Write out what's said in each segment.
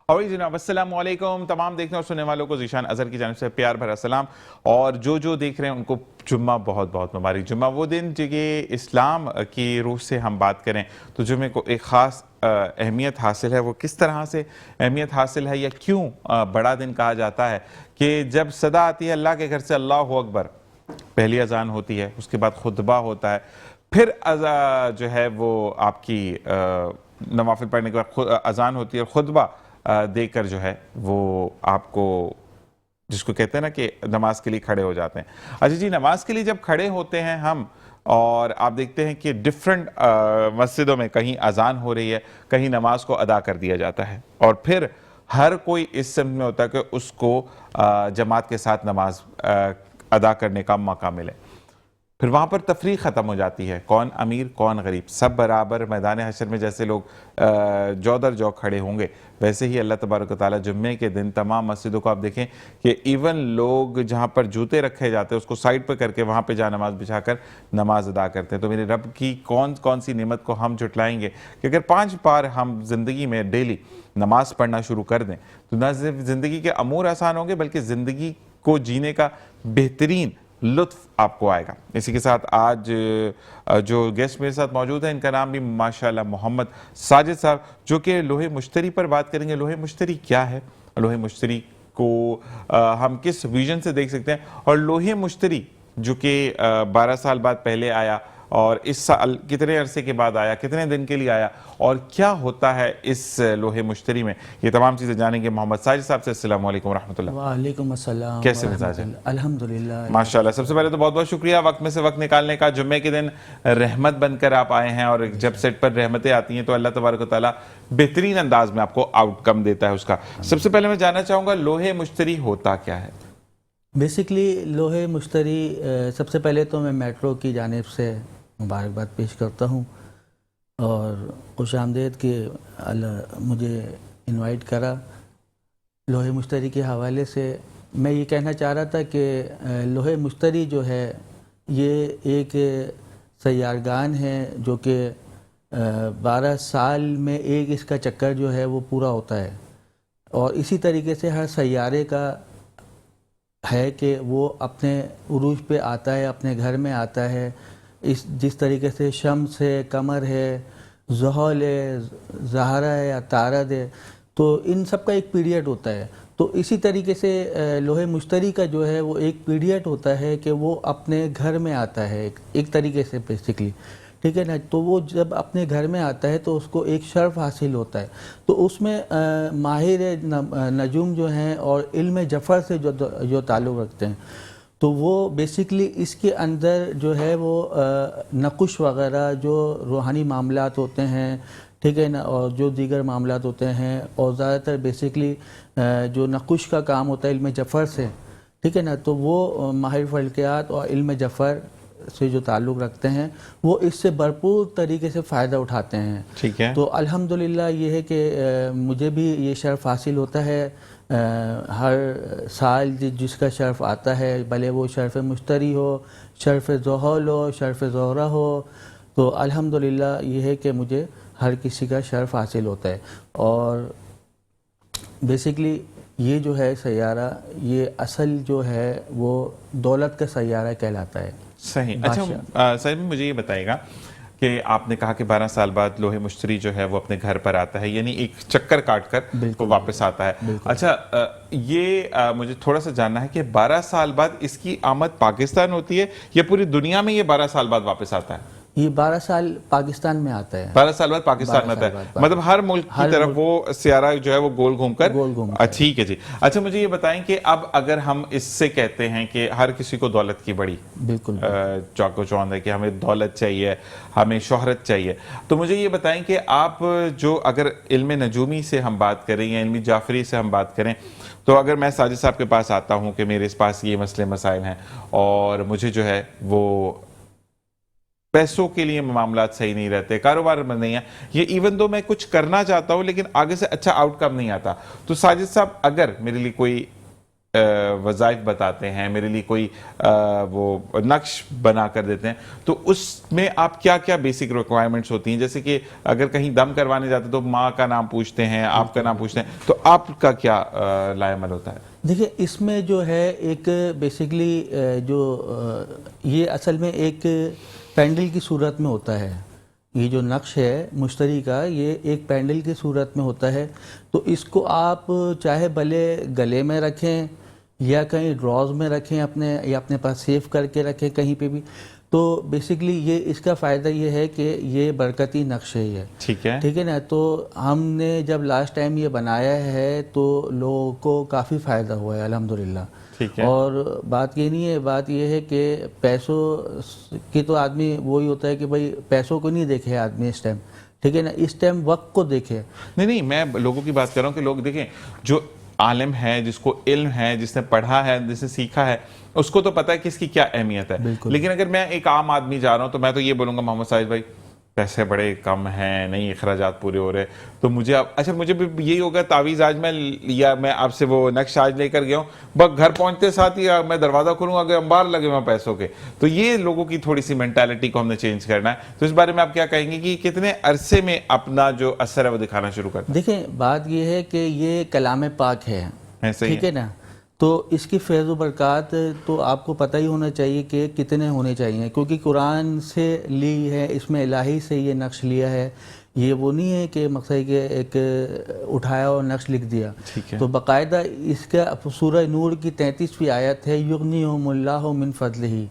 اور جناب السلام علیکم تمام دیکھنے اور سننے والوں کو ذیشان اظہر کی جانب سے پیار بھرا سلام. اور جو دیکھ رہے ہیں ان کو جمعہ بہت بہت مبارک. جمعہ وہ دن جگہ اسلام کی روح سے ہم بات کریں تو جمعہ کو ایک خاص اہمیت حاصل ہے. وہ کس طرح سے اہمیت حاصل ہے یا کیوں بڑا دن کہا جاتا ہے کہ جب صدا آتی ہے اللہ کے گھر سے اللہ اکبر، پہلی اذان ہوتی ہے، اس کے بعد خطبہ ہوتا ہے، پھر جو ہے وہ آپ کی نوافل پڑھنے کے بعد اذان ہوتی ہے اور خطبہ دے کر جو ہے وہ آپ کو، جس کو کہتے ہیں نا کہ نماز کے لیے کھڑے ہو جاتے ہیں. اچھا جی، نماز کے لیے جب کھڑے ہوتے ہیں ہم اور آپ دیکھتے ہیں کہ ڈیفرنٹ مسجدوں میں کہیں اذان ہو رہی ہے، کہیں نماز کو ادا کر دیا جاتا ہے اور پھر ہر کوئی اس سمت میں ہوتا ہے کہ اس کو جماعت کے ساتھ نماز ادا کرنے کا موقع ملے. پھر وہاں پر تفریق ختم ہو جاتی ہے، کون امیر کون غریب سب برابر. میدان حشر میں جیسے لوگ جو در جو کھڑے ہوں گے ویسے ہی اللہ تبارک و تعالیٰ جمعے کے دن تمام مسجدوں کو آپ دیکھیں کہ ایون لوگ جہاں پر جوتے رکھے جاتے ہیں اس کو سائڈ پہ کر کے وہاں پہ جا نماز بچھا کر نماز ادا کرتے ہیں. تو میرے رب کی کون سی نعمت کو ہم جھٹلائیں گے کہ اگر 5 بار ہم زندگی میں ڈیلی نماز پڑھنا شروع کر دیں تو نہ صرف زندگی کے امور آسان ہوں گے بلکہ زندگی کو جینے کا بہترین لطف آپ کو آئے گا. اسی کے ساتھ آج جو گیسٹ میرے ساتھ موجود ہیں ان کا نام بھی ماشاءاللہ محمد ساجد صاحب، جو کہ لوح مشتری پر بات کریں گے. لوح مشتری کیا ہے، لوح مشتری کو ہم کس ویژن سے دیکھ سکتے ہیں، اور لوح مشتری جو کہ 12 سال بعد پہلے آیا اور اس سال کتنے عرصے کے بعد آیا، کتنے دن کے لیے آیا اور کیا ہوتا ہے اس لوح مشتری میں، یہ تمام چیزیں جانیں گے محمد ساجد صاحب سے. السلام علیکم ورحمۃ اللہ. وعلیکم السلام. کیسے مزاج ہے؟ الحمدللہ ماشاءاللہ. سب سے پہلے تو بہت بہت شکریہ وقت میں سے وقت نکالنے کا. جمعے کے دن رحمت بن کر آپ آئے ہیں اور جب سیٹ پر رحمتیں آتی ہیں تو اللہ تبارک و تعالیٰ بہترین انداز میں آپ کو آؤٹ کم دیتا ہے اس کا. سب سے پہلے میں جاننا چاہوں گا لوح مشتری ہوتا کیا ہے؟ بیسکلی لوح مشتری، سب سے پہلے تو میں میٹرو کی جانب سے مبارکباد پیش کرتا ہوں اور خوش آمدید کہ مجھے انوائٹ کرا. لوح مشتری کے حوالے سے میں یہ کہنا چاہ رہا تھا کہ لوح مشتری جو ہے یہ ایک سیارگان ہے جو کہ 12 سال میں ایک اس کا چکر جو ہے وہ پورا ہوتا ہے، اور اسی طریقے سے ہر سیارے کا ہے کہ وہ اپنے عروج پہ آتا ہے، اپنے گھر میں آتا ہے. جس طریقے سے شمس ہے، قمر ہے، زحل ہے، زہرہ ہے، عطارد ہے، تو ان سب کا ایک پیریڈ ہوتا ہے. تو اسی طریقے سے لوح مشتری کا جو ہے وہ ایک پیریڈ ہوتا ہے کہ وہ اپنے گھر میں آتا ہے ایک طریقے سے بیسکلی، ٹھیک ہے نا. تو وہ جب اپنے گھر میں آتا ہے تو اس کو ایک شرف حاصل ہوتا ہے. تو اس میں ماہر نجوم جو ہیں اور علم جفر سے جو تعلق رکھتے ہیں تو وہ بیسکلی اس کے اندر جو ہے وہ نقش وغیرہ جو روحانی معاملات ہوتے ہیں، ٹھیک ہے نا، اور جو دیگر معاملات ہوتے ہیں، اور زیادہ تر بیسکلی جو نقش کا کام ہوتا ہے علم جفر سے، ٹھیک ہے نا، تو وہ ماہر فلکیات اور علم جفر سے جو تعلق رکھتے ہیں وہ اس سے بھرپور طریقے سے فائدہ اٹھاتے ہیں. ٹھیک ہے. تو الحمدللہ یہ ہے کہ مجھے بھی یہ شرف حاصل ہوتا ہے ہر سال جس کا شرف آتا ہے، بھلے وہ شرف مشتری ہو، شرف زحل ہو، شرف زہرہ ہو، تو الحمدللہ یہ ہے کہ مجھے ہر کسی کا شرف حاصل ہوتا ہے. اور بیسکلی یہ جو ہے سیارہ، یہ اصل جو ہے وہ دولت کا سیارہ کہلاتا ہے. صحیح. اچھا صاحب مجھے یہ بتائے گا کہ آپ نے کہا کہ 12 سال بعد لوح مشتری جو ہے وہ اپنے گھر پر آتا ہے، یعنی ایک چکر کاٹ کر وہ واپس آتا ہے. اچھا یہ مجھے تھوڑا سا جاننا ہے کہ 12 سال بعد اس کی آمد پاکستان ہوتی ہے یا پوری دنیا میں یہ 12 سال بعد واپس آتا ہے؟ یہ 12 سال پاکستان میں آتا ہے. 12 سال بعد پاکستان میں آتا ہے، مطلب ہر ملک کی طرف وہ سیارہ جو ہے وہ گول گھوم کر. ٹھیک ہے جی. اچھا مجھے یہ بتائیں کہ اب اگر ہم اس سے کہتے ہیں کہ ہر کسی کو دولت کی بڑی بالکل چاقو چوند ہے کہ ہمیں دولت چاہیے، ہمیں شہرت چاہیے، تو مجھے یہ بتائیں کہ آپ جو اگر علم نجومی سے ہم بات کریں یا علم جعفری سے ہم بات کریں، تو اگر میں ساجد صاحب کے پاس آتا ہوں کہ میرے پاس یہ مسئلے مسائل ہیں اور مجھے جو ہے وہ پیسوں کے لیے معاملات صحیح نہیں رہتے، کاروبار میں نہیں ہے، یہ ایون دو میں کچھ کرنا چاہتا ہوں لیکن آگے سے اچھا آؤٹ کم نہیں آتا، تو ساجد صاحب اگر میرے لیے کوئی وظائف بتاتے ہیں, میرے لیے کوئی وہ نقش بنا کر دیتے ہیں, تو اس میں آپ کیا کیا بیسک ریکوائرمنٹس ہوتی ہیں؟ جیسے کہ اگر کہیں دم کروانے جاتے تو ماں کا نام پوچھتے ہیں, آپ کا نام پوچھتے ہیں, تو آپ کا کیا لائے عمل ہوتا ہے؟ دیکھیں اس میں جو ہے ایک بیسیکلی جو یہ اصل میں ایک پینڈل کی صورت میں ہوتا ہے. یہ جو نقش ہے مشتری کا, یہ ایک پینڈل کی صورت میں ہوتا ہے. تو اس کو آپ چاہے بھلے گلے میں رکھیں یا کہیں ڈراز میں رکھیں اپنے, یا اپنے پاس سیو کر کے رکھیں کہیں پہ بھی. تو بیسیکلی یہ اس کا فائدہ یہ ہے کہ یہ برکتی نقش ہے یہ, ٹھیک ہے نا. تو ہم نے جب لاسٹ ٹائم یہ بنایا ہے تو لوگوں کو کافی فائدہ ہوا ہے الحمدللہ. اور بات یہ نہیں ہے, بات یہ ہے کہ پیسوں کی تو آدمی وہی ہوتا ہے کہ بھائی پیسوں کو نہیں دیکھے آدمی اس ٹائم, ٹھیک ہے نا, اس ٹائم وقت کو دیکھے. نہیں, میں لوگوں کی بات کر رہا ہوں کہ لوگ دیکھیں جو عالم ہے, جس کو علم ہے, جس نے پڑھا ہے, جس نے سیکھا ہے, اس کو تو پتہ ہے کہ اس کی کیا اہمیت ہے. لیکن اگر میں ایک عام آدمی جا رہا ہوں تو میں تو یہ بولوں گا محمد ساجد بھائی پیسے بڑے کم ہیں, نہیں اخراجات پورے ہو رہے, تو مجھے اچھا مجھے بھی یہی ہوگا تعویذ آج میں آپ سے وہ نقش آج لے کر گیا ہوں, بس گھر پہنچتے ساتھ ہی میں دروازہ کھولوں اگر انبار لگے ہوئے پیسوں کے. تو یہ لوگوں کی تھوڑی سی مینٹالٹی کو ہم نے چینج کرنا ہے. تو اس بارے میں آپ کیا کہیں گے کہ کتنے عرصے میں اپنا جو اثر ہے وہ دکھانا شروع کرتا ہے؟ دیکھیں بات یہ ہے کہ یہ کلام پاک ہے, ٹھیک ہے نا, تو اس کی فیض و برکات تو آپ کو پتہ ہی ہونا چاہیے کہ کتنے ہونے چاہیے, کیونکہ قرآن سے لی ہے, اس میں الہی سے یہ نقش لیا ہے. یہ وہ نہیں ہے کہ مقصد کہ ایک اٹھایا اور نقش لکھ دیا. تو باقاعدہ اس کا سورہ نور کی 33ویں آیت ہے, یغنیہم اللہ من فضلہ,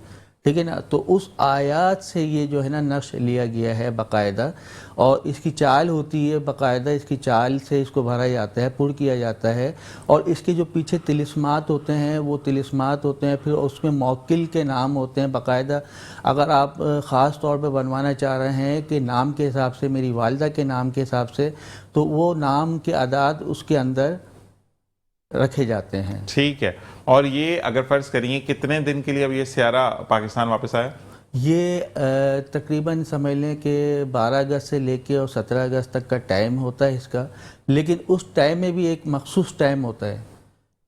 ٹھیک ہے نا. تو اس آیات سے یہ جو ہے نا نقش لیا گیا ہے باقاعدہ, اور اس کی چال ہوتی ہے باقاعدہ, اس کی چال سے اس کو بھرا جاتا ہے, پر کیا جاتا ہے, اور اس کے جو پیچھے طلسمات ہوتے ہیں وہ طلسمات ہوتے ہیں, پھر اس میں موکل کے نام ہوتے ہیں باقاعدہ. اگر آپ خاص طور پہ بنوانا چاہ رہے ہیں کہ نام کے حساب سے, میری والدہ کے نام کے حساب سے, تو وہ نام کے اعداد اس کے اندر رکھے جاتے ہیں. ٹھیک ہے. اور یہ اگر فرض کریے کتنے دن کے لیے اب یہ سیارہ پاکستان واپس آیا؟ یہ تقریباً سمجھ لیں کہ 12 اگست سے لے کے اور 17 اگست تک کا ٹائم ہوتا ہے اس کا. لیکن اس ٹائم میں بھی ایک مخصوص ٹائم ہوتا ہے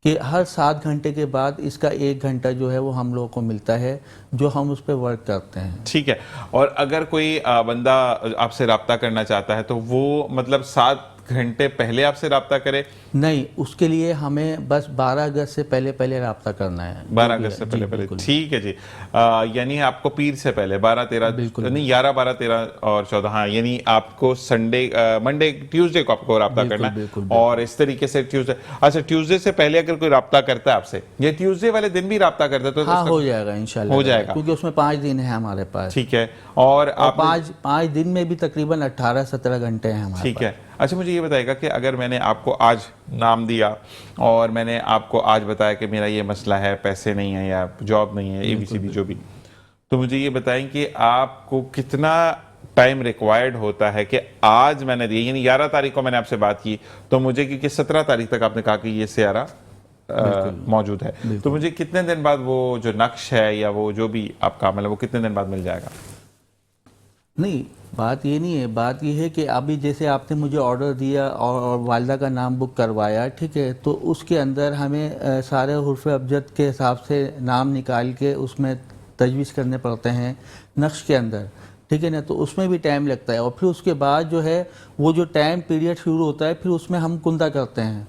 کہ ہر 7 گھنٹے کے بعد اس کا 1 گھنٹہ جو ہے وہ ہم لوگوں کو ملتا ہے, جو ہم اس پہ ورک کرتے ہیں. ٹھیک ہے. اور اگر کوئی بندہ آپ سے رابطہ کرنا چاہتا ہے تو وہ مطلب 7 گھنٹے پہلے آپ سے رابطہ کرے؟ نہیں, اس کے لیے ہمیں بس 12 اگست سے پہلے رابطہ کرنا ہے. 12 اگست سے پہلے. ٹھیک ہے جی. یعنی آپ کو پیر سے پہلے 12 13 نہیں 11 12 13 اور 14, ہاں یعنی آپ کو سنڈے منڈے ٹیوزڈے کو آپ کو رابطہ کرنا ہے. اور اس طریقے سے ٹیوزڈے, اچھا ٹیوزڈے سے پہلے اگر کوئی رابطہ کرتا ہے آپ سے, یہ ٹیوزڈے والے دن بھی رابطہ کرتا ہے تو ہاں ہو جائے گا انشاءاللہ, ہو جائے گا, کیونکہ اس میں 5 دن ہیں ہمارے پاس. ٹھیک ہے. اور آپ 5 دن میں بھی تقریباً 18-17 گھنٹے ہیں ہمارے پاس. ٹھیک ہے. اچھا مجھے یہ بتائے گا کہ اگر میں نے آپ کو آج نام دیا اور میں نے آپ کو آج بتایا کہ میرا یہ مسئلہ ہے, پیسے نہیں ہیں یا جاب نہیں ہے, ABCD جو بھی, تو مجھے یہ بتائیں کہ آپ کو کتنا ٹائم ریکوائرڈ ہوتا ہے کہ آج میں نے دیا, یعنی 11 تاریخ کو میں نے آپ سے بات کی تو مجھے کیونکہ 17 تاریخ تک آپ نے کہا کہ یہ سیارہ موجود ہے, تو مجھے کتنے دن بعد وہ جو نقش ہے یا وہ جو بھی آپ کا عمل ہے وہ کتنے دن بعد مل جائے گا؟ نہیں, بات یہ نہیں ہے, بات یہ ہے کہ ابھی جیسے آپ نے مجھے آرڈر دیا اور والدہ کا نام بک کروایا, ٹھیک ہے, تو اس کے اندر ہمیں سارے حروف ابجد کے حساب سے نام نکال کے اس میں تجویز کرنے پڑتے ہیں نقش کے اندر, ٹھیک ہے نا. تو اس میں بھی ٹائم لگتا ہے, اور پھر اس کے بعد جو ہے وہ جو ٹائم پیریڈ شروع ہوتا ہے پھر اس میں ہم کندہ کرتے ہیں,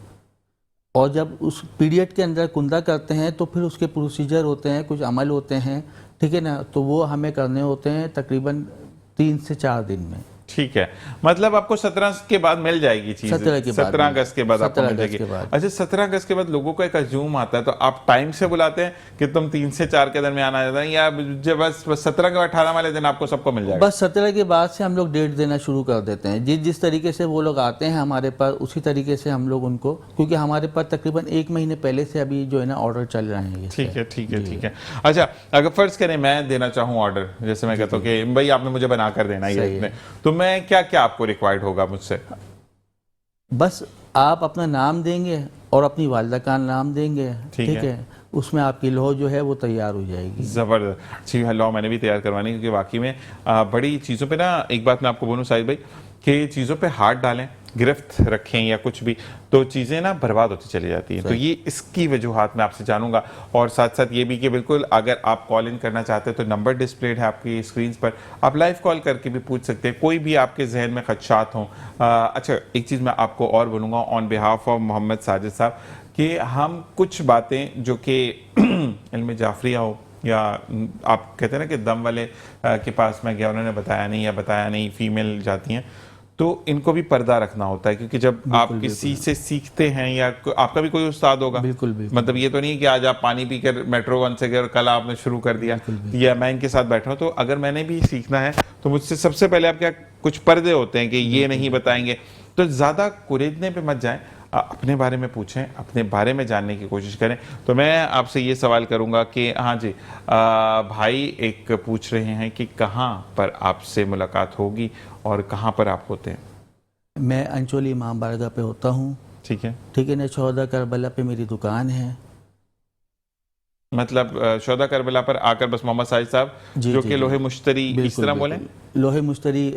اور جب اس پیریڈ کے اندر کندہ کرتے ہیں تو پھر اس کے پروسیجر ہوتے ہیں, کچھ عمل ہوتے ہیں, ٹھیک ہے نا, تو وہ ہمیں کرنے ہوتے ہیں تقریباً 3 سے 4 دن میں. ٹھیک ہے. مطلب آپ کو 17 کے بعد مل جائے گی چیز, 17 اگست کے بعد آپ کو مل جائے گی. اچھا 17 اگست کے بعد لوگوں کو ایک ہجوم آتا ہے, تو آپ ٹائم سے بلاتے ہیں کہ تم 3 سے 4 کے درمیان آ جاتا ہے, یا جب بس 17 کے 18 والے دن آپ کو سب کو مل جائے گا؟ بس 17 کے بعد سے ہم لوگ ڈیٹ دینا شروع کر دیتے ہیں. جس طریقے سے وہ لوگ آتے ہیں ہمارے پاس اسی طریقے سے ہم لوگ ان کو, کیونکہ ہمارے پاس تقریباً 1 مہینے پہلے سے ابھی جو ہے نا آرڈر چل رہے ہیں. ٹھیک ہے ٹھیک ہے ٹھیک ہے. اچھا اگر فرض کریں میں دینا چاہوں آرڈر, جیسے میں کہتا ہوں کہ بھائی آپ نے مجھے بنا کر دینا ہے, تو میں کیا کیا آپ کو ریکوائرڈ ہوگا مجھ سے؟ بس آپ اپنا نام دیں گے اور اپنی والدہ کا نام دیں گے, ٹھیک ہے, اس میں آپ کی لوح جو ہے وہ تیار ہو جائے گی. زبردست. اچھی لوح میں نے بھی تیار کروانی, کیونکہ واقعی میں بڑی چیزوں پہ نا, ایک بات میں آپ کو بولوں ساجد بھائی کہ چیزوں پہ ہاتھ ڈالیں گرفت رکھیں یا کچھ بھی تو چیزیں نا برباد ہوتی چلی جاتی ہیں. تو یہ اس کی وجوہات میں آپ سے جانوں گا, اور ساتھ ساتھ یہ بھی کہ بالکل اگر آپ کال ان کرنا چاہتے ہیں تو نمبر ڈسپلیڈ ہے آپ کی اسکرینز پر, آپ لائیو کال کر کے بھی پوچھ سکتے ہیں کوئی بھی آپ کے ذہن میں خدشات ہوں. اچھا ایک چیز میں آپ کو اور بولوں گا آن بہاف آف محمد ساجد صاحب کہ ہم کچھ باتیں جو کہ علم جعفریہ ہو یا آپ کہتے ہیں نا کہ دم والے کے پاس میں گیا انہوں نے بتایا نہیں یا بتایا نہیں, فیمیل جاتی ہیں, تو ان کو بھی پردہ رکھنا ہوتا ہے کیونکہ جب آپ کسی سے سیکھتے ہیں یا آپ کا بھی کوئی استاد ہوگا, مطلب یہ تو نہیں کہ آج آپ پانی پی کر میٹرو ون سے گئے اور کل آپ نے شروع کر دیا یا میں ان کے ساتھ بیٹھا ہوں, تو اگر میں نے بھی سیکھنا ہے تو مجھ سے سب سے پہلے آپ کیا کچھ پردے ہوتے ہیں کہ یہ نہیں بتائیں گے, تو زیادہ کوریدنے پہ مت جائیں, اپنے بارے میں پوچھیں, اپنے بارے میں جاننے کی کوشش کریں. تو میں آپ سے یہ سوال کروں گا کہ ہاں جی بھائی ایک پوچھ رہے ہیں کہ کہاں پر آپ سے ملاقات ہوگی اور کہاں پر آپ ہوتے ہیں؟ میں انچولی امام بارگاہ پہ ہوتا ہوں. ٹھیک ہے, ٹھیک ہے نا, شہداء کربلا پہ میری دکان ہے. مطلب شہداء کربلا پر آ کر بس محمد ساجد صاحب جو کہ لوہے مشتری اس طرح بولیں, لوہے مشتری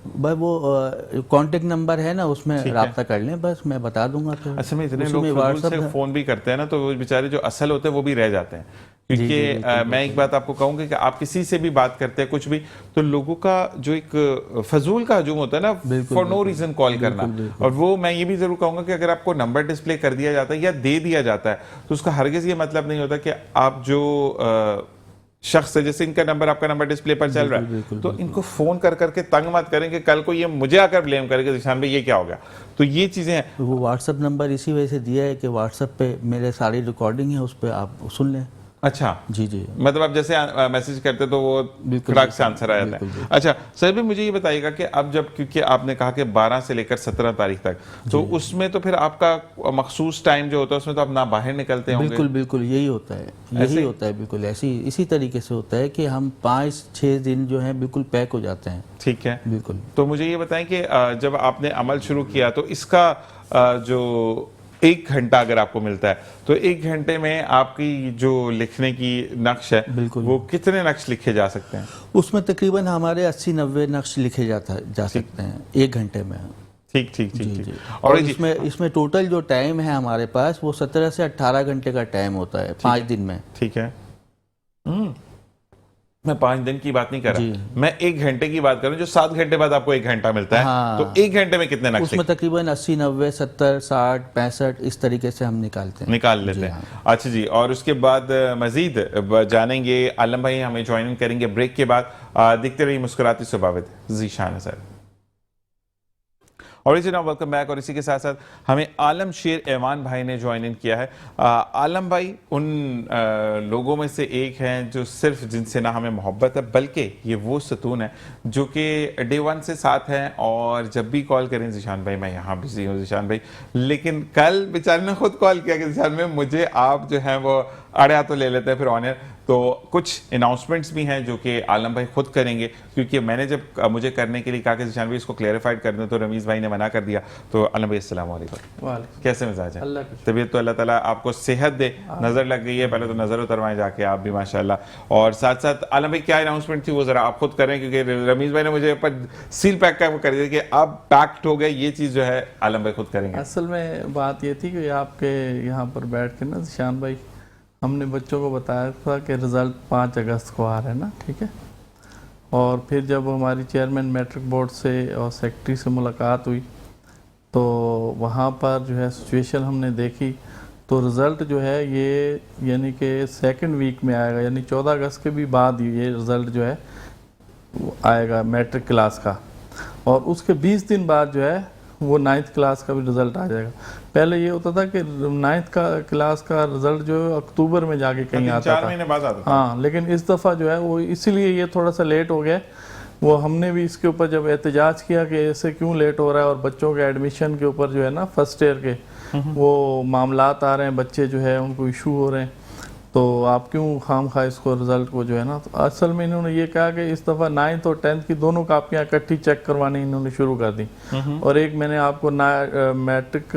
بس وہ کانٹیکٹ نمبر ہے نا, اس میں رابطہ کر لیں, بس میں بتا دوں گا. پھر اصل میں اتنے لوگ فضول سے فون بھی کرتے ہیں نا, تو وہ بیچارے جو اصل ہوتے ہیں وہ بھی رہ جاتے ہیں. کیونکہ میں ایک بات آپ کو کہوں گا کہ آپ کسی سے بھی بات کرتے ہیں کچھ بھی, تو لوگوں کا جو ایک فضول کا ہجوم ہوتا ہے نا فار نو ریزن کال کرنا, اور وہ میں یہ بھی ضرور کہوں گا کہ اگر آپ کو نمبر ڈسپلے کر دیا جاتا ہے یا دے دیا جاتا ہے تو اس کا ہرگز یہ مطلب نہیں ہوتا کہ آپ جو شخص ہے, جیسے ان کا نمبر آپ کا نمبر ڈسپلے پر چل رہا ہے, تو ان کو فون کر کر کے تنگ مت کریں کہ کل کو یہ مجھے آ کر بلیم کرے کہ ذیشان بھائی یہ کیا ہو گیا. تو یہ چیزیں ہیں. وہ واٹس ایپ نمبر اسی وجہ سے دیا ہے کہ واٹس ایپ پہ میرے ساری ریکارڈنگ ہے, اس پہ آپ سن لیں. اچھا جی جی, مطلب آپ جیسے میسج کرتے تو وہ کھڑاک سے آنسر آ جاتا ہے. اچھا سر بھی مجھے یہ بتائیے گا کہ اب جب کیونکہ آپ نے کہا کہ 12 سے لے کر 17 تاریخ تک, تو اس میں تو پھر آپ کا مخصوص ٹائم جو ہوتا ہے اس میں تو آپ نہ باہر نکلتے ہوں گے. بالکل بالکل یہی ہوتا ہے, یہی ہوتا ہے, بالکل اسی طریقے سے ہوتا ہے کہ ہم 5-6 دن جو ہیں بالکل پیک ہو جاتے ہیں. ٹھیک ہے, بالکل. تو مجھے یہ بتائیں کہ جب آپ نے عمل شروع کیا تو اس کا جو 1 گھنٹہ اگر آپ کو ملتا ہے تو 1 گھنٹے میں آپ کی جو لکھنے کی نقش ہے وہ کتنے نقش لکھے جا سکتے ہیں؟ اس میں تقریباً ہمارے 80-90 نقش لکھے جا سکتے ہیں 1 گھنٹے میں. ٹھیک ٹھیک ٹھیک. اور اس میں ٹوٹل جو ٹائم ہے ہمارے پاس وہ 17 سے 18 گھنٹے کا ٹائم ہوتا ہے 5 دن میں. ٹھیک ہے, میں 5 دن کی بات نہیں کر رہا, میں 1 گھنٹے کی بات کر رہا ہوں. جو 7 گھنٹے بعد آپ کو 1 گھنٹہ ملتا ہے تو 1 گھنٹے میں کتنے نقش؟ اس میں تقریباً 80-90 70 60 65 اس طریقے سے ہم نکال لیتے ہیں. اچھا جی, اور اس کے بعد مزید جانیں گے. عالم بھائی ہمیں جوائن کریں گے بریک کے بعد. دیکھتے رہیے مسکراتی صباوت ذیشان سر. اور اسی جناب ویلکم بیک. اور اسی کے ساتھ ساتھ ہمیں عالم شیر ایوان بھائی نے جوائن ان کیا ہے. عالم بھائی ان لوگوں میں سے ایک ہیں جو صرف جن سے نہ ہمیں محبت ہے بلکہ یہ وہ ستون ہے جو کہ ڈے 1 سے ساتھ ہیں, اور جب بھی کال کریں ذیشان بھائی میں یہاں بزی ہوں ذیشان بھائی, لیکن کل بیچارے نے خود کال کیا کہ ذیشان بھائی مجھے آپ جو ہیں وہ اڑیا تو لے لیتے ہیں پھر آن ایئر. تو کچھ اناؤنسمنٹس بھی ہیں جو کہ عالم بھائی خود کریں گے, کیونکہ میں نے جب مجھے کرنے کے لیے کہا کہ ذیشان بھائی اس کو کلیریفائڈ کر دیں تو رمیز بھائی نے منع کر دیا. تو عالم بھائی السلام علیکم. کیسے مزاج ہے؟ طبیعت تو اللہ تعالیٰ آپ کو صحت دے. نظر لگ گئی ہے, پہلے تو نظر اتروائیں جا کے آپ بھی ماشاءاللہ. اور ساتھ ساتھ عالم بھائی کیا اناؤنسمنٹ تھی وہ ذرا آپ خود کریں, کیونکہ رمیز بھائی نے مجھے سیل پیک کا کر دیا کہ اب پیکڈ ہو گئے, یہ چیز جو ہے عالم بھائی خود کریں گے. اصل میں بات یہ تھی کہ آپ کے یہاں پر بیٹھ کے نا ذیشان بھائی ہم نے بچوں کو بتایا تھا کہ رزلٹ 5 اگست کو آ رہے ہیں نا, ٹھیک ہے. اور پھر جب ہماری چیئرمین میٹرک بورڈ سے اور سیکٹری سے ملاقات ہوئی تو وہاں پر جو ہے سچویشن ہم نے دیکھی, تو رزلٹ جو ہے یہ یعنی کہ 2nd ویک میں آئے گا, یعنی 14 اگست کے بھی بعد یہ رزلٹ جو ہے آئے گا میٹرک کلاس کا, اور اس کے 20 دن بعد جو ہے وہ 9th کلاس کا بھی رزلٹ آ جائے گا. پہلے یہ ہوتا تھا کہ 9th کلاس کا رزلٹ جو ہے اکتوبر میں جا کے کہیں آتا تھا. ہاں, لیکن اس دفعہ جو ہے وہ اسی لیے یہ تھوڑا سا لیٹ ہو گیا. وہ ہم نے بھی اس کے اوپر جب احتجاج کیا کہ ایسے کیوں لیٹ ہو رہا ہے, اور بچوں کے ایڈمیشن کے اوپر جو ہے نا فرسٹ ایئر کے وہ معاملات آ رہے ہیں, بچے جو ہے ان کو ایشو ہو رہے ہیں, تو آپ کیوں خام خواہ اس کو رزلٹ کو جو ہے نا. تو اصل میں انہوں نے یہ کہا کہ اس دفعہ 9th اور 10th کی دونوں کاپیاں اکٹھی چیک کروانی انہوں نے شروع کر دی. اور ایک میں نے آپ کو میٹرک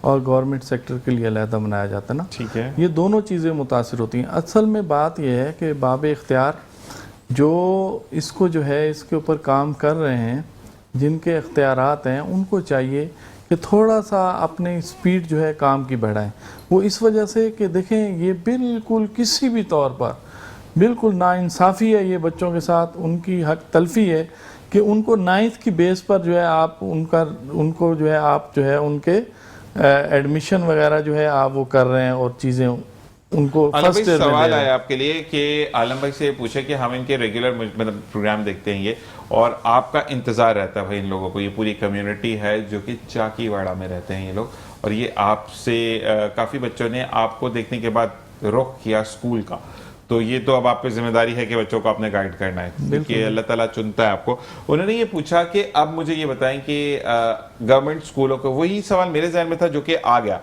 اور گورنمنٹ سیکٹر کے لیے علیحدہ بنایا جاتا ہے نا. ٹھیک ہے. یہ دونوں چیزیں متاثر ہوتی ہیں. اصل میں بات یہ ہے کہ باب اختیار جو اس کو جو ہے اس کے اوپر کام کر رہے ہیں، جن کے اختیارات ہیں، ان کو چاہیے کہ تھوڑا سا اپنی سپیڈ جو ہے کام کی بڑھائیں. وہ اس وجہ سے کہ دیکھیں یہ بالکل کسی بھی طور پر بالکل ناانصافی ہے یہ بچوں کے ساتھ، ان کی حق تلفی ہے کہ ان کو 9th کی بیس پر جو ہے آپ ان کو جو ہے آپ جو ہے ان کے ایڈمیشن وغیرہ جو ہے آپ وہ کر رہے ہیں اور چیزیں ان کو فرسٹ ایئر میں سوال آیا آپ کے لیے کہ عالم بھائی سے پوچھے کہ ہم ان کے ریگولر پروگرام دیکھتے ہیں یہ، اور آپ کا انتظار رہتا ہے بھائی ان لوگوں کو، یہ پوری کمیونٹی ہے جو کہ چاکی واڑہ میں رہتے ہیں یہ لوگ، اور یہ آپ سے کافی بچوں نے آپ کو دیکھنے کے بعد رخ کیا اسکول کا، تو یہ تو اب آپ پہ ذمہ داری ہے کہ بچوں کو آپ نے گائیڈ کرنا ہے کیونکہ اللہ تعالیٰ چنتا ہے آپ کو. انہوں نے یہ پوچھا کہ اب مجھے یہ بتائیں کہ گورنمنٹ اسکولوں کو، وہی سوال میرے ذہن میں تھا جو کہ آ گیا،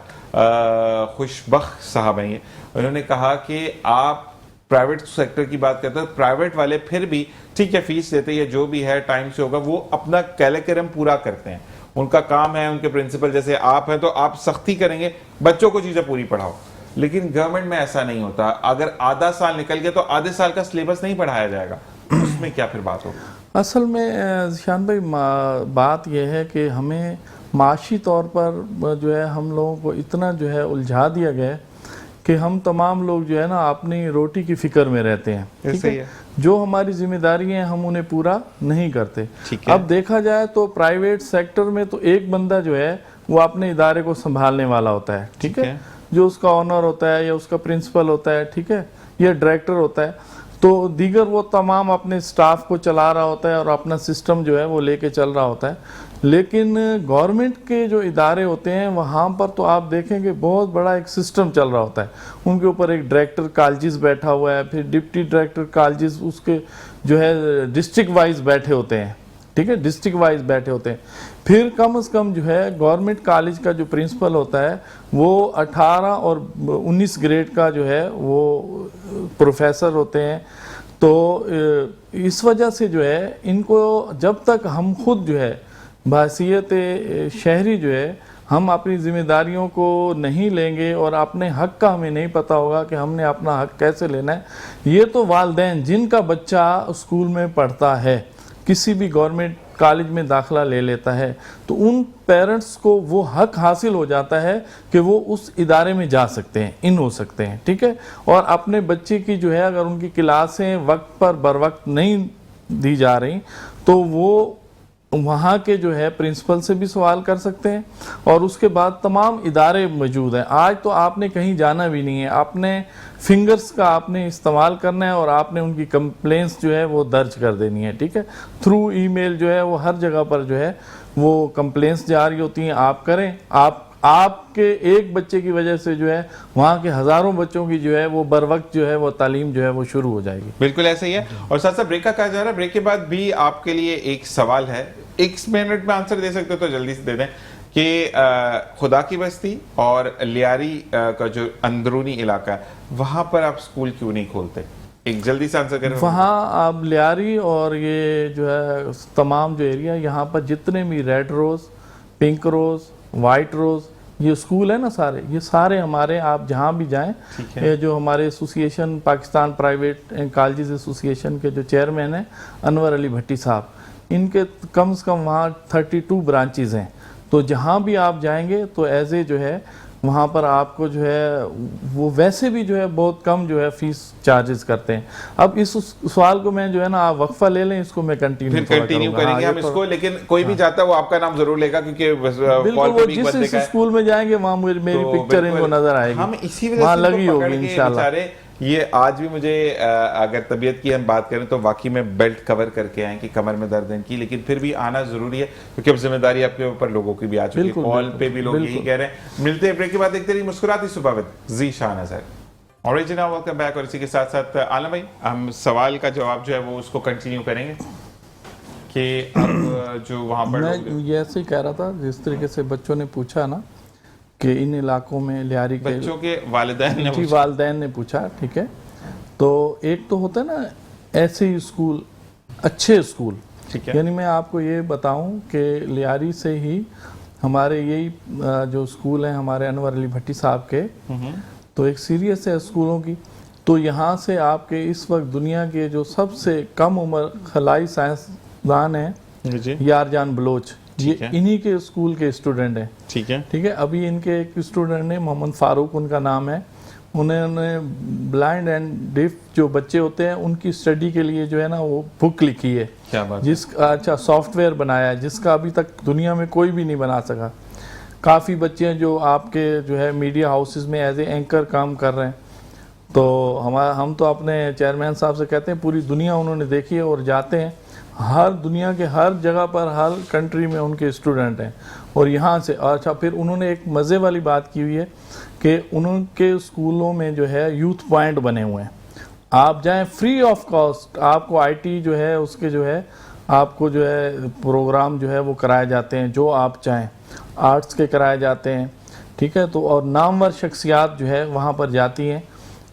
خوش بخت صاحب ہیں یہ، انہوں نے کہا کہ آپ پرائیویٹ سیکٹر کی بات کرتے ہیں، پرائیویٹ والے پھر بھی ٹھیک ہے فیس دیتے ہیں جو بھی ہے ٹائم سے ہوگا، وہ اپنا کیریکولم پورا کرتے ہیں، ان کا کام ہے، ان کے پرنسپل جیسے آپ ہیں تو آپ سختی کریں گے بچوں کو چیزیں پوری پڑھاؤ. لیکن گورنمنٹ میں ایسا نہیں ہوتا، اگر آدھا سال نکل گیا تو آدھے سال کا سلیبس نہیں پڑھایا جائے گا، اس میں کیا پھر بات ہوگی؟ اصل میں ذیشان بھائی بات یہ ہے کہ ہمیں معاشی طور پر جو ہے ہم لوگوں کو اتنا جو ہے الجھا دیا گیا ہے کہ ہم تمام لوگ جو ہے نا اپنی روٹی کی فکر میں رہتے ہیں. ٹھیک ہے، جو ہماری ذمہ داری ہیں ہم انہیں پورا نہیں کرتے. اب دیکھا جائے تو پرائیویٹ سیکٹر میں تو ایک بندہ جو ہے وہ اپنے ادارے کو سنبھالنے والا ہوتا ہے. ٹھیک ہے، جو اس کا آنر ہوتا ہے یا اس کا پرنسپل ہوتا ہے، ٹھیک ہے، یا ڈائریکٹر ہوتا ہے، تو دیگر وہ تمام اپنے سٹاف کو چلا رہا ہوتا ہے اور اپنا سسٹم جو ہے وہ لے کے چل رہا ہوتا ہے. لیکن گورنمنٹ کے جو ادارے ہوتے ہیں وہاں پر تو آپ دیکھیں کہ بہت بڑا ایک سسٹم چل رہا ہوتا ہے. ان کے اوپر ایک ڈائریکٹر کالجز بیٹھا ہوا ہے، پھر ڈپٹی ڈائریکٹر کالجز اس کے جو ہے ڈسٹرکٹ وائز بیٹھے ہوتے ہیں. ٹھیک ہے، ڈسٹرکٹ وائز بیٹھے ہوتے ہیں. پھر کم از کم جو ہے گورنمنٹ کالج کا جو پرنسپل ہوتا ہے وہ 18 اور 19 گریڈ کا جو ہے وہ پروفیسر ہوتے ہیں. تو اس وجہ سے جو ہے ان کو جب تک ہم خود جو ہے بحیثیت شہری جو ہے ہم اپنی ذمہ داریوں کو نہیں لیں گے اور اپنے حق کا ہمیں نہیں پتہ ہوگا کہ ہم نے اپنا حق کیسے لینا ہے. یہ تو والدین جن کا بچہ اسکول میں پڑھتا ہے، کسی بھی گورنمنٹ کالج میں داخلہ لے لیتا ہے، تو ان پیرنٹس کو وہ حق حاصل ہو جاتا ہے کہ وہ اس ادارے میں جا سکتے ہیں، ان ہو سکتے ہیں. ٹھیک ہے، اور اپنے بچے کی جو ہے اگر ان کی کلاسیں وقت پر بر وقت نہیں دی جا رہی تو وہ وہاں کے جو ہے پرنسپل سے بھی سوال کر سکتے ہیں. اور اس کے بعد تمام ادارے موجود ہیں. آج تو آپ نے کہیں جانا بھی نہیں ہے، آپ نے فنگرز کا آپ نے استعمال کرنا ہے اور آپ نے ان کی کمپلینس جو ہے وہ درج کر دینی ہے. ٹھیک ہے، تھرو ای میل جو ہے وہ ہر جگہ پر جو ہے وہ کمپلینس جاری ہوتی ہیں. آپ کریں، آپ کے ایک بچے کی وجہ سے جو ہے وہاں کے ہزاروں بچوں کی جو ہے وہ بر وقت جو ہے وہ تعلیم جو ہے وہ شروع ہو جائے گی. بالکل ایسا ہی ہے. اور ساتھ ساتھ بریک کا کہا جا رہا ہے، بریک کے بعد بھی آپ کے لیے ایک سوال ہے، 1 منٹ میں آنسر دے سکتے تو جلدی سے دے دیں کہ خدا کی بستی اور لیاری کا جو اندرونی علاقہ ہے وہاں پر آپ اسکول کیوں نہیں کھولتے؟ ایک جلدی سے آنسر کریں. وہاں آپ لیاری اور یہ جو ہے تمام جو ایریا یہاں پر جتنے بھی ریڈ روز، پنک روز، وائٹ روز یہ اسکول ہے نا سارے، یہ سارے ہمارے، آپ جہاں بھی جائیں، جو ہمارے association Pakistan private colleges association کے جو چیئرمین ہیں انور علی بھٹی صاحب، ان کے کم سے کم وہاں 32 برانچز ہیں. تو جہاں بھی آپ جائیں گے تو ایز اے جو ہے وہاں پر آپ کو جو ہے وہ ویسے بھی جو ہے بہت کم جو ہے فیس چارجز کرتے ہیں. اب اس سوال کو میں جو ہے نا آپ وقفہ لے لیں، اس کو میں کنٹینیو کریں گے ہم اس کو. لیکن کوئی بھی چاہتا ہے وہ آپ کا نام ضرور لے گا کیونکہ بالکل وہ جس اسکول میں جائیں گے وہاں میری پکچر ان کو نظر آئے گی، ہم اسی وجہ وہاں سے لگی ہوگی انشاءاللہ. یہ آج بھی مجھے اگر طبیعت کی ہم بات کریں تو واقعی میں بیلٹ کور کر کے آئیں کہ کمر میں درد ہے کی، لیکن پھر بھی آنا ضروری ہے کیونکہ اب ذمہ داری آپ کے اوپر لوگوں کی بھی آ چکی ہے. کال پہ بھی لوگ یہی کہہ رہے ہیں. ملتے ہیں بریک کے بعد، دیکھتے رہیے مسکراتی صبح with Zeeshan Azhar. Original welcome back. اور اسی کے ساتھ ساتھ عالم بھائی ہم سوال کا جواب جو ہے وہ اس کو کنٹینیو کریں گے کہ اب جو وہاں پر میں یہ ایسے ہی کہہ رہا تھا جس طریقے سے بچوں نے پوچھا نا کہ ان علاقوں میں لیاری کے بچوں کے والدین نے پوچھا. ٹھیک ہے، تو ایک تو ہوتا ہے نا ایسے ہی اسکول، اچھے اسکول، یعنی میں آپ کو یہ بتاؤں کہ لیاری سے ہی ہمارے یہی جو اسکول ہیں ہمارے انور علی بھٹی صاحب کے، تو ایک سیریس ہے اسکولوں کی. تو یہاں سے آپ کے اس وقت دنیا کے جو سب سے کم عمر خلائی سائنسدان ہیں یار جان بلوچ، یہ انہی کے اسکول کے اسٹوڈنٹ ہیں. ٹھیک ہے. ابھی ان کے ایک اسٹوڈنٹ نے محمد فاروق ان کا نام ہے، انہوں نے بلائنڈ اینڈ ڈیف جو بچے ہوتے ہیں ان کی اسٹڈی کے لیے جو ہے نا وہ بک لکھی ہے، جس اچھا سافٹ ویئر بنایا ہے جس کا ابھی تک دنیا میں کوئی بھی نہیں بنا سکا. کافی بچے ہیں جو آپ کے جو ہے میڈیا ہاؤسز میں ایز اے اینکر کام کر رہے ہیں. تو ہم تو اپنے چیئرمین صاحب سے کہتے ہیں پوری دنیا انہوں نے دیکھی ہے اور جاتے ہیں ہر دنیا کے ہر جگہ پر، ہر کنٹری میں ان کے اسٹوڈنٹ ہیں. اور یہاں سے اچھا پھر انہوں نے ایک مزے والی بات کی ہوئی ہے کہ انہوں کے اسکولوں میں جو ہے یوتھ پوائنٹ بنے ہوئے ہیں. آپ جائیں فری آف کاسٹ، آپ کو آئی ٹی جو ہے اس کے جو ہے آپ کو جو ہے پروگرام جو ہے وہ کرائے جاتے ہیں جو آپ چاہیں، آرٹس کے کرائے جاتے ہیں. ٹھیک ہے. تو اور نامور شخصیات جو ہے وہاں پر جاتی ہیں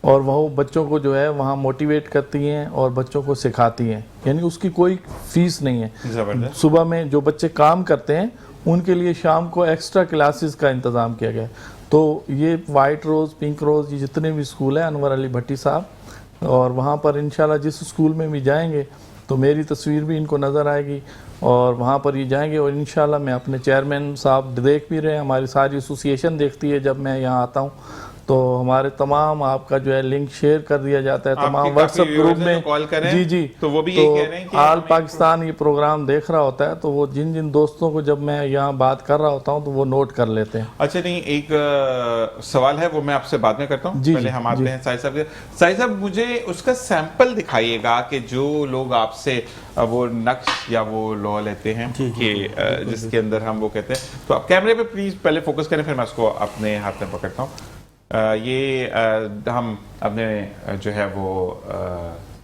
اور وہ بچوں کو جو ہے وہاں موٹیویٹ کرتی ہیں اور بچوں کو سکھاتی ہیں. یعنی اس کی کوئی فیس نہیں ہے. صبح میں جو بچے کام کرتے ہیں ان کے لیے شام کو ایکسٹرا کلاسز کا انتظام کیا گیا ہے. تو یہ وائٹ روز، پنک روز، یہ جتنے بھی اسکول ہیں انور علی بھٹی صاحب، اور وہاں پر انشاءاللہ جس اسکول میں بھی جائیں گے تو میری تصویر بھی ان کو نظر آئے گی اور وہاں پر یہ جائیں گے. اور انشاءاللہ میں اپنے چیئرمین صاحب دیکھ بھی رہے ہیں، ہماری ساری ایسوسیشن دیکھتی ہے جب میں یہاں آتا ہوں، تو ہمارے تمام آپ کا جو ہے لنک شیئر کر دیا جاتا ہے تمام واٹس ایپ گروپ میں. جی تو وہ بھی یہی کہہ رہے ہیں کہ آل پاکستان یہ پروگرام دیکھ رہا ہوتا ہے، تو وہ جن دوستوں کو جب میں یہاں بات کر رہا ہوتا ہوں تو وہ نوٹ کر لیتے ہیں. اچھا نہیں، ایک سوال ہے وہ میں آپ سے بعد میں کرتا ہوں. پہلے ہم آتے ہیں سائی صاحب کے. سائی صاحب مجھے اس کا سیمپل دکھائیے گا کہ جو لوگ آپ سے وہ نقش یا وہ لو لیتے ہیں کہ جس کے اندر ہم وہ کہتے ہیں. تو آپ کیمرے پہ پلیز پہلے فوکس کریں، پھر میں اس کو اپنے ہاتھ میں پکڑتا ہوں. یہ ہم اپنے جو ہے وہ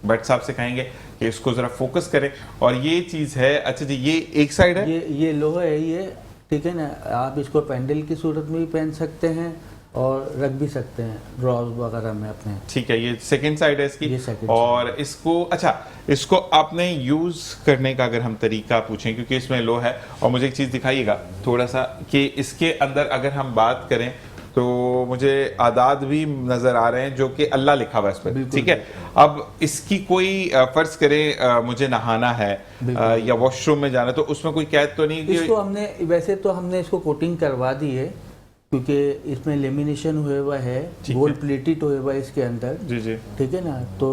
بٹ صاحب سے کہیں گے کہ اس کو ذرا فوکس کریں. اور یہ چیز ہے، اچھا جی یہ ایک سائیڈ ہے، یہ لوہا ہے یہ. ٹھیک ہے نا. آپ اس کو پینڈل کی صورت میں بھی پہن سکتے ہیں اور رکھ بھی سکتے ہیں ڈراز وغیرہ میں اپنے. ٹھیک ہے. یہ سیکنڈ سائیڈ ہے اس کی. اور اس کو اچھا اس کو آپ نے یوز کرنے کا اگر ہم طریقہ پوچھیں، کیونکہ اس میں لو ہے، اور مجھے ایک چیز دکھائیے گا تھوڑا سا کہ اس کے اندر اگر ہم بات کریں تو مجھے اعداد بھی نظر آ رہے ہیں جو کہ اللہ لکھا ہوا ہے اس پہ. ٹھیک ہے. اب اس کی کوئی فرض کرے مجھے نہانا ہے یا واش روم میں جانا ہے تو اس میں کوئی قید تو نہیں؟ اس کو ہم نے ویسے تو ہم نے اس کو کوٹنگ کروا دی ہے کیونکہ اس میں لیمینیشن ہوئے ہوا ہے، گولڈ پلیٹڈ ہوئے ہوا ہے اس کے اندر. جی ٹھیک ہے نا. تو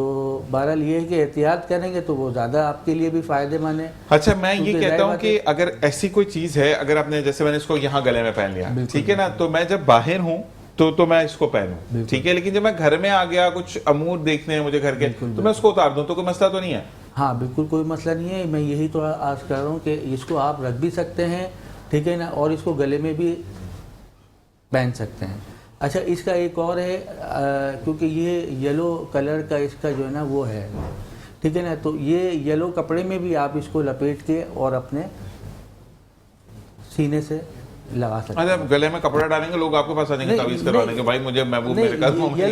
بہرحال یہ ہے کہ احتیاط کریں گے تو وہ زیادہ آپ کے لیے بھی فائدے مند ہے. اچھا میں یہ کہتا ہوں کہ اگر ایسی کوئی چیز ہے، اگر آپ نے جیسے میں نے اس کو یہاں گلے میں پہن لیا، ٹھیک ہے نا، تو میں جب باہر ہوں تو میں اس کو پہنوں، ٹھیک ہے. لیکن جب میں گھر میں آ گیا، کچھ امور دیکھنے ہیں مجھے گھر کے، تو میں اس کو اتار دوں تو کوئی مسئلہ تو نہیں ہے؟ ہاں بالکل کوئی مسئلہ نہیں ہے. میں یہی تو عرض کر رہا ہوں کہ اس کو آپ رکھ بھی سکتے ہیں، ٹھیک ہے نا، اور اس کو گلے میں بھی پہن سکتے ہیں. اچھا اس کا ایک اور ہے، کیونکہ یہ یلو کلر کا اس کا جو ہے نا وہ ہے، ٹھیک ہے نا، تو یہ یلو کپڑے میں بھی آپ اس کو لپیٹ کے اور اپنے سینے سے لگا سکتے ہیں. اچھا گلے میں کپڑا ڈالیں گے لوگ آپ کے پاس آ جائیں گے تعویذ کروانے کے، بھائی مجھے محبوب میرے قدموں میں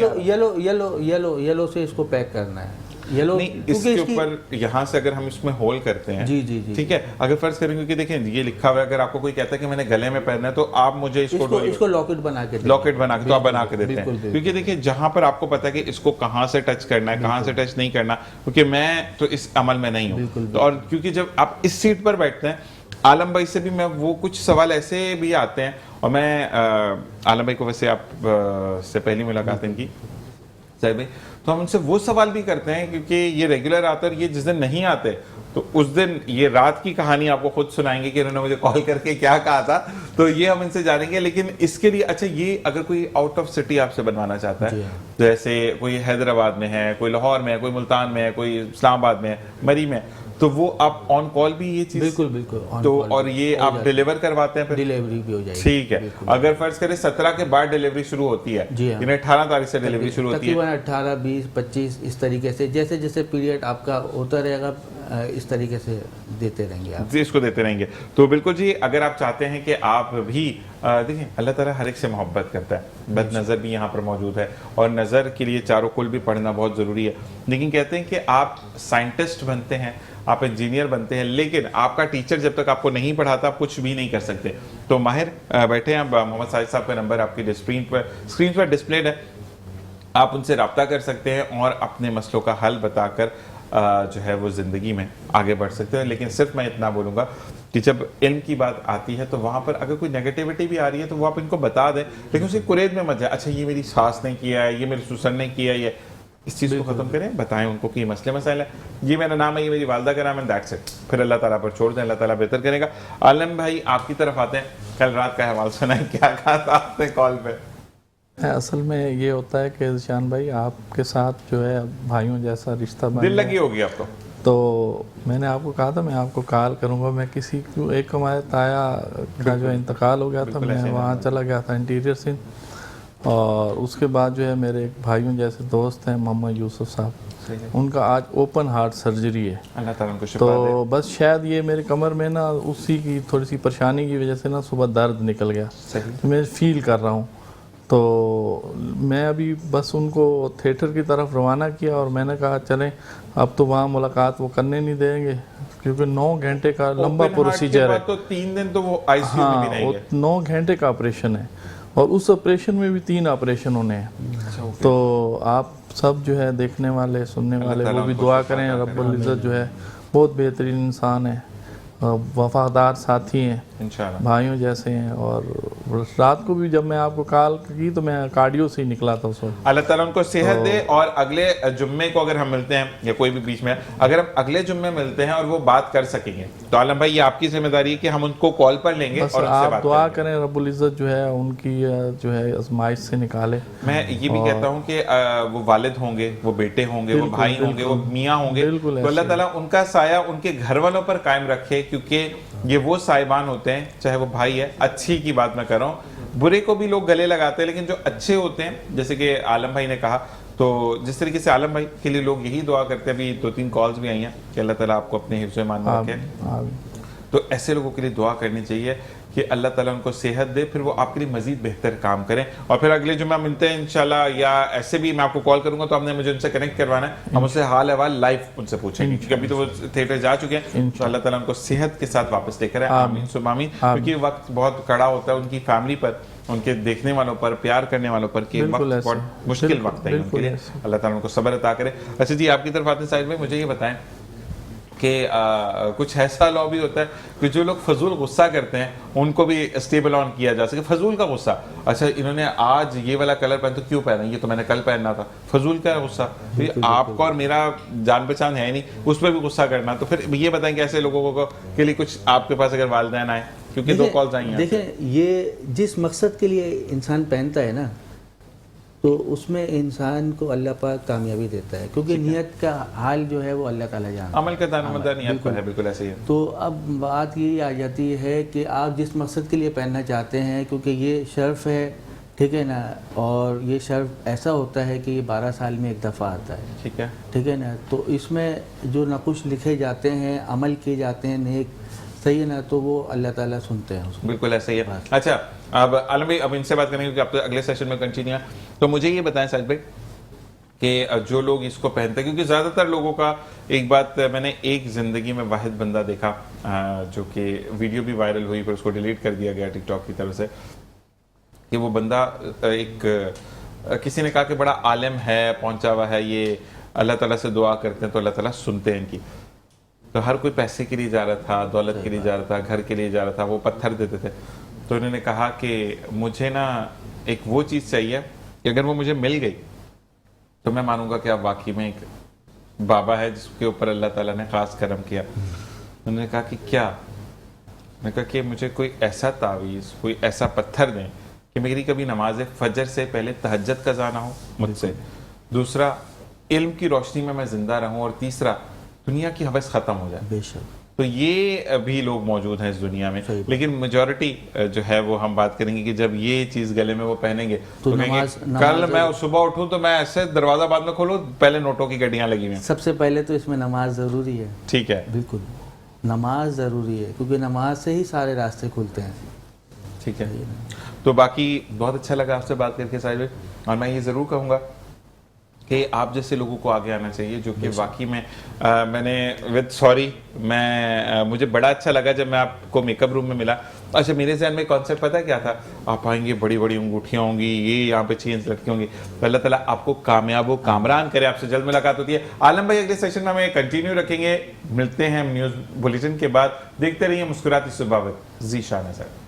یلو سے اس کو پیک کرنا ہے. اس کے اوپر یہاں سے اگر ہم اس میں ہول کرتے ہیں، ٹھیک ہے، اگر فرض کریں گے کہ دیکھیں یہ لکھا ہوا ہے، اگر آپ کو کوئی کہتا ہے کہ میں نے گلے میں پہننا ہے تو آپ مجھے اس کو لاکٹ بنا کے تو آپ بنا کے دیتے ہیں. کیونکہ دیکھیں جہاں پر آپ کو پتا ہے کہ اس کو کہاں سے ٹچ کرنا ہے، کہاں سے ٹچ نہیں کرنا، کیونکہ میں تو اس عمل میں نہیں ہوں. اور کیونکہ جب آپ اس سیٹ پر بیٹھتے ہیں، عالم بھائی سے بھی میں وہ کچھ سوال ایسے بھی آتے ہیں، اور میں عالم بھائی کو ویسے آپ سے پہلی ملاقات ان کی صاحب بھائی، تو ہم ان سے وہ سوال بھی کرتے ہیں کیونکہ یہ ریگولر آتا ہے، اور یہ جس دن نہیں آتے تو اس دن یہ رات کی کہانی آپ کو خود سنائیں گے کہ انہوں نے مجھے کال کر کے کیا کہا تھا، تو یہ ہم ان سے جانیں گے. لیکن اس کے لیے اچھا یہ اگر کوئی آؤٹ آف سٹی آپ سے بنوانا چاہتا ہے، جیسے کوئی حیدرآباد میں ہے، کوئی لاہور میں ہے، کوئی ملتان میں ہے، کوئی اسلام آباد میں ہے، مری میں، تو وہ آپ آن کال بھی یہ چیز بالکل تو اور یہ آپ ڈیلیور کرواتے ہیں؟ پھر ڈیلیوری بھی ہو جائے گی. ٹھیک ہے. اگر فرض کریں 17 کے بعد ڈیلیوری شروع ہوتی ہے، یعنی 18 تاریخ سے ڈیلیوری شروع ہوتی ہے، تقریباً 18 20 25 اس طریقے سے جیسے جیسے پیریڈ آپ کا ہوتا رہے گا اس طریقے سے دیتے رہیں گے آپ اس کو دیتے رہیں گے. تو بالکل جی، اگر آپ چاہتے ہیں کہ آپ بھی دیکھیں اللہ تعالیٰ ہر ایک سے محبت کرتا ہے. بد نظر بھی یہاں پر موجود ہے اور نظر کے لیے چاروں کل بھی پڑھنا بہت ضروری ہے. لیکن کہتے ہیں کہ آپ سائنٹسٹ بنتے ہیں, آپ انجینئر بنتے ہیں, لیکن آپ کا ٹیچر جب تک آپ کو نہیں پڑھاتا آپ کچھ بھی نہیں کر سکتے. تو ماہر بیٹھے ہیں, محمد ساجد صاحب کا نمبر آپ کی اسکرین پر ڈسپلیڈ ہے, آپ ان سے رابطہ کر سکتے ہیں اور اپنے مسئلوں کا حل بتا کر جو ہے وہ زندگی میں آگے بڑھ سکتے ہیں. لیکن صرف میں اتنا بولوں گا کہ جب علم کی بات آتی ہے تو وہاں پر اگر کوئی نیگیٹیوٹی بھی آ رہی ہے تو وہ آپ ان کو بتا دیں, لیکن اسے قرید میں مت جائیں. اچھا یہ میری ساس نے کیا ہے, یہ میری سسر نے کیا ہے, اس چیز کو ختم کریں, بتائیں ان کو کہ یہ مسئلے مسائل ہے, یہ میرا نام ہے, یہ میری والدہ کا نام ہے, دیٹس اٹ. پھر اللہ تعالیٰ پر چھوڑ دیں, اللہ تعالیٰ بہتر کرے گا. عالم بھائی آپ کی طرف آتے ہیں, کل رات کا حوال سنائیں, کیا کہا تھا آپ نے کال پہ؟ اصل میں یہ ہوتا ہے کہ ذیشان بھائی آپ کے ساتھ جو ہے بھائیوں جیسا رشتہ بن دل لگی ہوگی آپ کو. تو میں نے آپ کو کہا تھا میں آپ کو کال کروں گا. میں کسی کو ایک ہمارے تایا کا جو انتقال ہو گیا تھا, میں وہاں چلا گیا تھا انٹیریئر سندھ, اور اس کے بعد جو ہے میرے ایک بھائیوں جیسے دوست ہیں محمد یوسف صاحب, ان کا آج اوپن ہارٹ سرجری ہے. اللہ تعالیٰ ان کو شفا دے. تو بس شاید یہ میرے کمر میں نا اسی کی تھوڑی سی پریشانی کی وجہ سے نا صبح درد نکل گیا, میں فیل کر رہا ہوں. تو میں ابھی بس ان کو تھیٹر کی طرف روانہ کیا, اور میں نے کہا چلیں اب تو وہاں ملاقات وہ کرنے نہیں دیں گے کیونکہ 9 گھنٹے کا لمبا پروسیجر ہے. تو 3 دن تو وہ آئی سی یو میں بھی نہیں گئے. 9 گھنٹے کا آپریشن ہے, اور اس آپریشن میں بھی 3 آپریشن ہونے ہیں. تو آپ سب جو ہے دیکھنے والے سننے والے وہ بھی دعا کریں. رب العزت جو ہے بہت بہترین انسان ہے, وفادار ساتھی ہیں, انشاءاللہ بھائیوں جیسے ہیں. اور رات کو بھی جب میں آپ کو کال کی تو میں کارڈیو سے ہی نکلا تھا اس وقت. اللہ تعالیٰ ان کو صحت دے. اور اگلے جمعے کو اگر ہم ملتے ہیں یا کوئی بھی بیچ میں اگر ہم اگلے جمعے ملتے ہیں اور وہ بات کر سکیں گے تو عالم بھائی یہ آپ کی ذمہ داری ہے کہ ہم ان کو کال پر لیں گے اور ان سے آپ بات دعا کریں رب العزت جو ہے ان کی جو ہے آزمائش سے نکالے. میں یہ بھی کہتا ہوں کہ وہ والد ہوں گے, وہ بیٹے ہوں گے, وہ بھائی ہوں گے, وہ میاں ہوں گے, تو اللہ تعالیٰ ان کا سایہ ان کے گھر والوں پر قائم رکھے, کیونکہ یہ وہ صاحبان ہوتے ہیں, چاہے وہ بھائی ہے, اچھی کی بات میں کر رہا ہوں, برے کو بھی لوگ گلے لگاتے ہیں, لیکن جو اچھے ہوتے ہیں جیسے کہ عالم بھائی نے کہا, تو جس طریقے سے عالم بھائی کے لیے لوگ یہی دعا کرتے ہیں. ابھی 2-3 کالز بھی آئی ہیں کہ اللہ تعالیٰ آپ کو اپنے حفظ و ایمان میں رکھے. تو ایسے لوگوں کے لیے دعا کرنی چاہیے کہ اللہ تعالیٰ ان کو صحت دے, پھر وہ آپ کے لیے مزید بہتر کام کریں. اور پھر اگلے جمعہ ملتے ہیں انشاءاللہ, یا ایسے بھی میں آپ کو کال کروں گا تو آپ نے مجھے ان سے کنیکٹ کروانا ہے, ہم اس سے حال احوال لائیو ان سے پوچھیں گے, کیونکہ ابھی تو وہ تھیٹر جا چکے ہیں. تو اللہ تعالیٰ ان کو صحت کے ساتھ واپس لے کر آئے, آمین ثم آمین. کیونکہ وقت بہت کڑا ہوتا ہے ان کی فیملی پر, ان کے دیکھنے والوں پر, پیار کرنے والوں پر, کہ وقت بہت مشکل وقت ہے ان کے لیے. اللہ تعالیٰ ان کو صبر عطا کرے. اچھا جی, آپ کی طرف آتے ہیں ساجد بھائی, مجھے یہ بتائیں کہ کچھ ایسا لا بھی ہوتا ہے کہ جو لوگ فضول غصہ کرتے ہیں ان کو بھی اسٹیبل آن کیا جا سکے. فضول کا غصہ, اچھا انہوں نے آج یہ والا کلر پہنا تو کیوں پہنا, یہ تو میں نے کل پہننا تھا. فضول کا غصہ, آپ کا اور میرا جان پہچان ہے نہیں, اس پہ بھی غصہ کرنا. تو پھر یہ بتائیں کہ ایسے لوگوں کو کے لیے کچھ آپ کے پاس اگر والدین آئے, کیونکہ 2 کالز آئی ہیں. دیکھیں یہ جس مقصد کے لیے انسان پہنتا ہے نا, تو اس میں انسان کو اللہ پاک کامیابی دیتا ہے, کیونکہ نیت کا حال جو ہے وہ اللہ تعالیٰ جانتا ہے. عمل کا دارمدار نیت پر ہے, بالکل ایسے ہی ہے. تو اب بات یہ آ جاتی ہے کہ آپ جس مقصد کے لیے پہننا چاہتے ہیں, کیونکہ یہ شرف ہے, ٹھیک ہے نا, اور یہ شرف ایسا ہوتا ہے کہ یہ 12 سال میں ایک دفعہ آتا ہے, ٹھیک ہے نا. تو اس میں جو نقوش لکھے جاتے ہیں, عمل کیے جاتے ہیں نیک, صحیح ہے نا, تو وہ اللہ تعالیٰ سنتے ہیں اس کو. بالکل ایسا ہی ہے. اچھا اب عالم بھائی اب ان سے بات کریں گے کیونکہ اب تو اگلے سیشن میں کنٹینیو ہے. تو مجھے یہ بتائیں ساجد بھائی کہ جو لوگ اس کو پہنتے ہیں, کیونکہ زیادہ تر لوگوں کا ایک بات, میں نے ایک زندگی میں واحد بندہ دیکھا جو کہ ویڈیو بھی وائرل ہوئی, پھر اس کو ڈیلیٹ کر دیا گیا ٹک ٹاک کی طرف سے, کہ وہ بندہ ایک کسی نے کہا کہ بڑا عالم ہے, پہنچا ہوا ہے, یہ اللہ تعالیٰ سے دعا کرتے ہیں تو اللہ تعالیٰ سنتے ہیں ان کی. تو ہر کوئی پیسے کے لیے جا رہا تھا, دولت کے لیے جا رہا تھا, گھر کے لیے جا رہا تھا, وہ پتھر دیتے تھے. تو انہوں نے کہا کہ مجھے نا ایک وہ چیز چاہیے کہ اگر وہ مجھے مل گئی تو میں مانوں گا کہ اب واقعی میں ایک بابا ہے جس کے اوپر اللہ تعالیٰ نے خاص کرم کیا. انہوں نے کہا کہ کیا, میں نے کہا کہ مجھے کوئی ایسا تعویذ, کوئی ایسا پتھر دیں کہ میری کبھی نماز فجر سے پہلے تہجد کا نہ ہو مجھ سے, دوسرا علم کی روشنی میں زندہ رہوں, اور تیسرا دنیا کی حوث ختم ہو جائے. بے شک. تو یہ بھی لوگ موجود ہیں اس دنیا میں, لیکن میجورٹی جو ہے وہ ہم بات کریں گے کہ جب یہ چیز گلے میں وہ پہنیں گے تو کہیں گے کل میں صبح اٹھوں تو میں ایسے دروازہ بعد میں کھولوں پہلے نوٹوں کی گڈیاں لگی ہوئی ہیں. سب سے پہلے تو اس میں نماز ضروری ہے. ٹھیک ہے, بالکل نماز ضروری ہے, کیونکہ نماز سے ہی سارے راستے کھلتے ہیں. ٹھیک ہے. تو باقی بہت اچھا لگا آپ سے بات کر کے صاحب، اور میں یہ ضرور کہوں گا کہ آپ جیسے لوگوں کو آگے آنا چاہیے، جو کہ واقعی میں نے وتھ سوری مجھے بڑا اچھا لگا جب میں آپ کو میک اپ روم میں ملا. اچھا میرے ذہن میں کانسیپٹ پتہ ہے کیا تھا، آپ آئیں گے بڑی بڑی انگوٹھیاں ہوں گی، یہ یہاں پہ چینز لٹکی ہوں گی. اللہ تعالیٰ آپ کو کامیاب و کامران کرے. آپ سے جلد ملاقات ہوتی ہے. عالم بھائی اگلے سیشن میں ہمیں کنٹینیو رکھیں گے. ملتے ہیں نیوز بلیٹن کے بعد. دیکھتے رہیے مسکراتی صبح زی شان ہے سر.